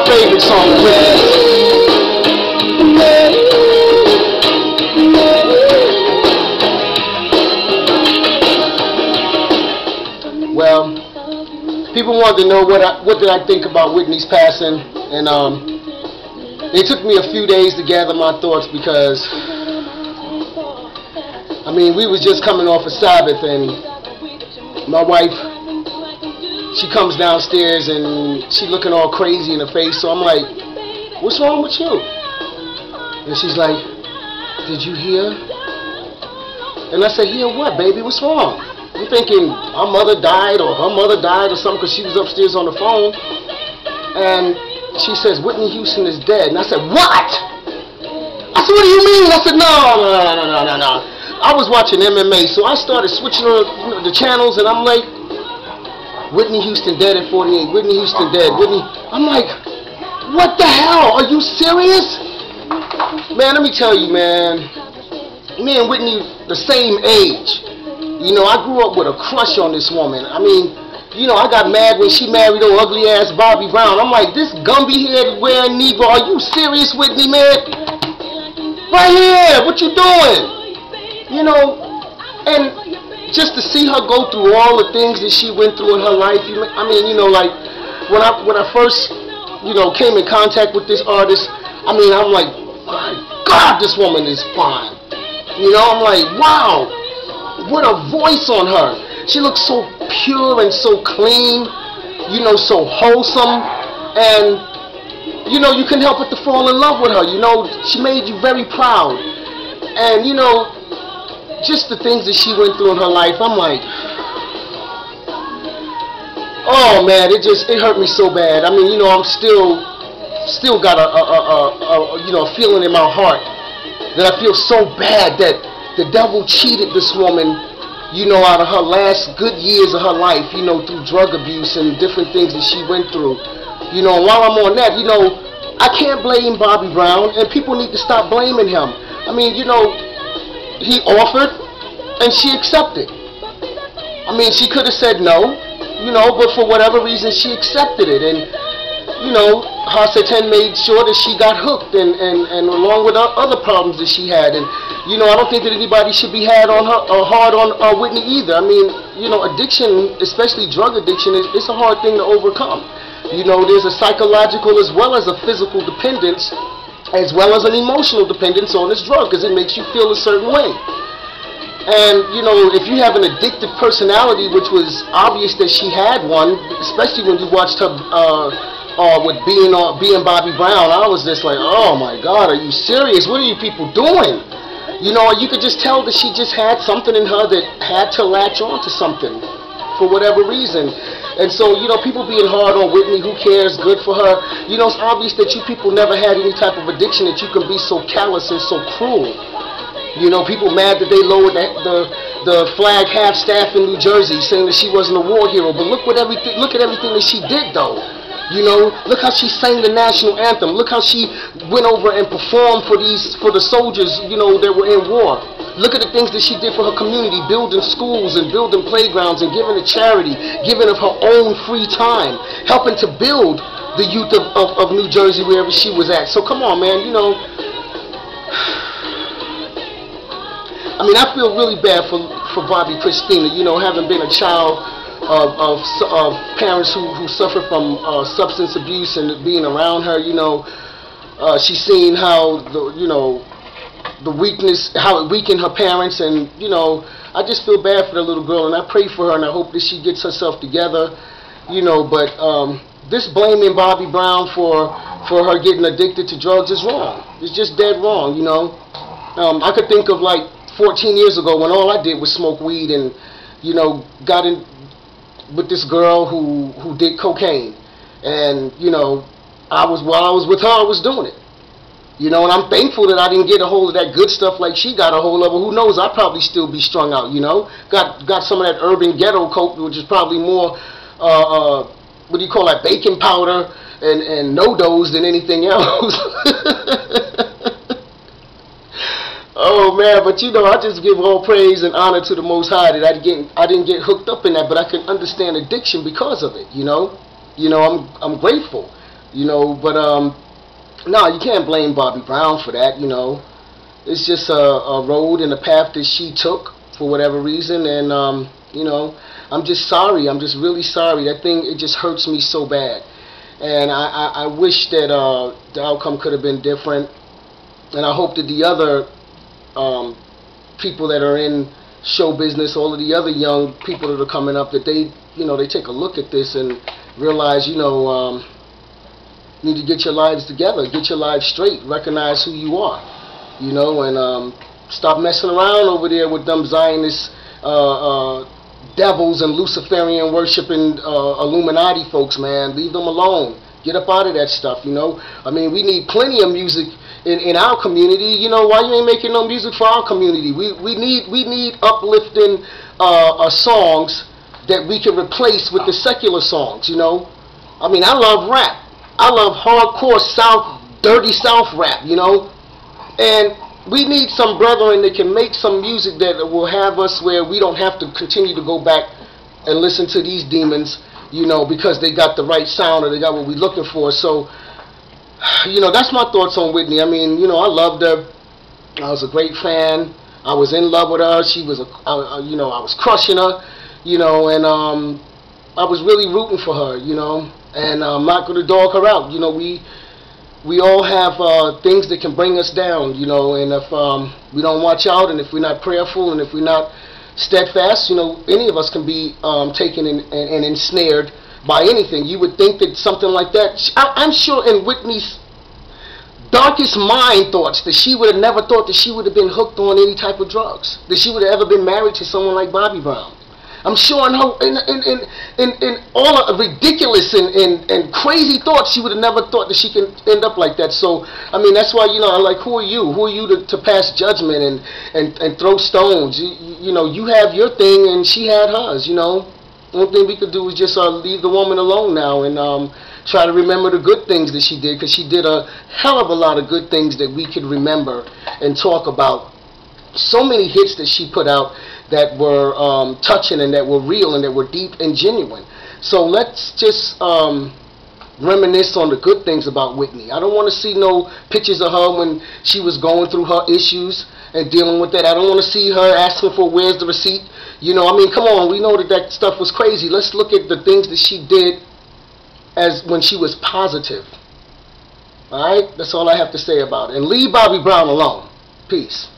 my favorite song, Whitney. Well, people wanted to know what did I think about Whitney's passing, and it took me a few days to gather my thoughts because, I mean, we was just coming off of Sabbath, and my wife, she comes downstairs and she looking all crazy in the face, so I'm like, what's wrong with you? And she's like, did you hear? And I said, hear what, baby? What's wrong? I'm thinking our mother died or her mother died or something because she was upstairs on the phone. And she says, Whitney Houston is dead. And I said, what? I said, what do you mean? I said, no. I was watching MMA, so I started switching the channels, and I'm like, Whitney Houston dead at 48. Whitney Houston dead. Whitney. I'm like, what the hell? Are you serious? Man, let me tell you, man. Me and Whitney the same age. You know, I grew up with a crush on this woman. I mean, you know, I got mad when she married old ugly ass Bobby Brown. I'm like, this Gumby head wearing Negro, are you serious, Whitney, man? Right here, what you doing? You know, and just to see her go through all the things that she went through in her life. I mean, you know, like when I first, you know, came in contact with this artist, I mean, I'm like, my God, this woman is fine. You know, I'm like, wow. What a voice on her. She looks so pure and so clean, you know, so wholesome, and you know, you couldn't help but to fall in love with her. You know, she made you very proud. And you know, just the things that she went through in her life, I'm like, oh man, it hurt me so bad. I mean, you know, I'm still got you know, a feeling in my heart that I feel so bad that the devil cheated this woman, you know, out of her last good years of her life, you know, through drug abuse and different things that she went through. You know, while I'm on that, you know, I can't blame Bobby Brown, and people need to stop blaming him. I mean, you know, he offered, and she accepted. I mean, she could have said no, you know, but for whatever reason, she accepted it. And, you know, Hasatan made sure that she got hooked, and along with other problems that she had. And, you know, I don't think that anybody should be hard on Whitney either. I mean, you know, addiction, especially drug addiction, it's a hard thing to overcome. You know, there's a psychological as well as a physical dependence, as well as an emotional dependence on this drug, because it makes you feel a certain way. And, you know, if you have an addictive personality, which was obvious that she had one, especially when you watched her with being Bobby Brown, I was just like, oh my God, are you serious? What are you people doing? You know, you could just tell that she just had something in her that had to latch on to something for whatever reason. And so, you know, people being hard on Whitney, who cares, good for her. You know, it's obvious that you people never had any type of addiction that you can be so callous and so cruel. You know, people mad that they lowered the flag half-staff in New Jersey, saying that she wasn't a war hero. But look at everything that she did, though. You know, look how she sang the national anthem. Look how she went over and performed for the soldiers, you know, that were in war. Look at the things that she did for her community, building schools and building playgrounds and giving to charity, giving of her own free time, helping to build the youth of New Jersey wherever she was at. So come on, man, you know. I mean, I feel really bad for Bobby Christina, you know, having been a child of parents who suffer from substance abuse, and being around her, you know, she's seen how the weakness, how it weakened her parents, and you know, I just feel bad for the little girl, and I pray for her, and I hope that she gets herself together, you know. But this blaming Bobby Brown for her getting addicted to drugs is wrong. It's just dead wrong, you know. I could think of like 14 years ago when all I did was smoke weed, and you know, got in with this girl who did cocaine, and you know, while I was with her, I was doing it, you know, and I'm thankful that I didn't get a hold of that good stuff like she got a hold of it. Who knows, I'd probably still be strung out, you know. Got some of that urban ghetto coke, which is probably more what do you call that, baking powder and no-dos than anything else. Oh man, but you know, I just give all praise and honor to the Most High that I didn't get hooked up in that, but I can understand addiction because of it. You know, I'm grateful. you know. But no, you can't blame Bobby Brown for that, you know. It's just a road and a path that she took for whatever reason, and you know, I'm just sorry. I'm just really sorry. That thing, it just hurts me so bad, and I wish that the outcome could have been different, and I hope that the other people that are in show business, all of the other young people that are coming up, that they, you know, they take a look at this and realize, you know, you need to get your lives together, get your lives straight, recognize who you are, you know, and stop messing around over there with them Zionist devils and Luciferian worshiping Illuminati folks, man. Leave them alone. Get up out of that stuff, you know. I mean, we need plenty of music in our community. You know, why you ain't making no music for our community? We need uplifting songs that we can replace with the secular songs, you know. I mean, I love rap. I love hardcore South, dirty South rap, you know. And we need some brethren that can make some music that will have us where we don't have to continue to go back and listen to these demons, you know, because they got the right sound or they got what we're looking for. So, you know, that's my thoughts on Whitney. I mean, you know, I loved her. I was a great fan. I was in love with her. She was, you know, I was crushing her, you know, and I was really rooting for her, you know, and I'm not going to dog her out. You know, we all have things that can bring us down, you know, and if we don't watch out, and if we're not prayerful, and if we're not steadfast, you know, any of us can be taken and ensnared by anything. You would think that something like that, I'm sure in Whitney's darkest mind thoughts that she would have never thought that she would have been hooked on any type of drugs, that she would have ever been married to someone like Bobby Brown. I'm sure in all of ridiculous and crazy thoughts, she would have never thought that she can end up like that. So, I mean, that's why, you know, I'm like, who are you? Who are you to pass judgment and throw stones? You know, you have your thing and she had hers, you know. One thing we could do is just leave the woman alone now and try to remember the good things that she did, because she did a hell of a lot of good things that we could remember and talk about. So many hits that she put out that were touching and that were real and that were deep and genuine. So let's just reminisce on the good things about Whitney. I don't want to see no pictures of her when she was going through her issues and dealing with that. I don't want to see her asking for where's the receipt. You know, I mean, come on, we know that that stuff was crazy. Let's look at the things that she did as when she was positive. All right, that's all I have to say about it. And leave Bobby Brown alone. Peace.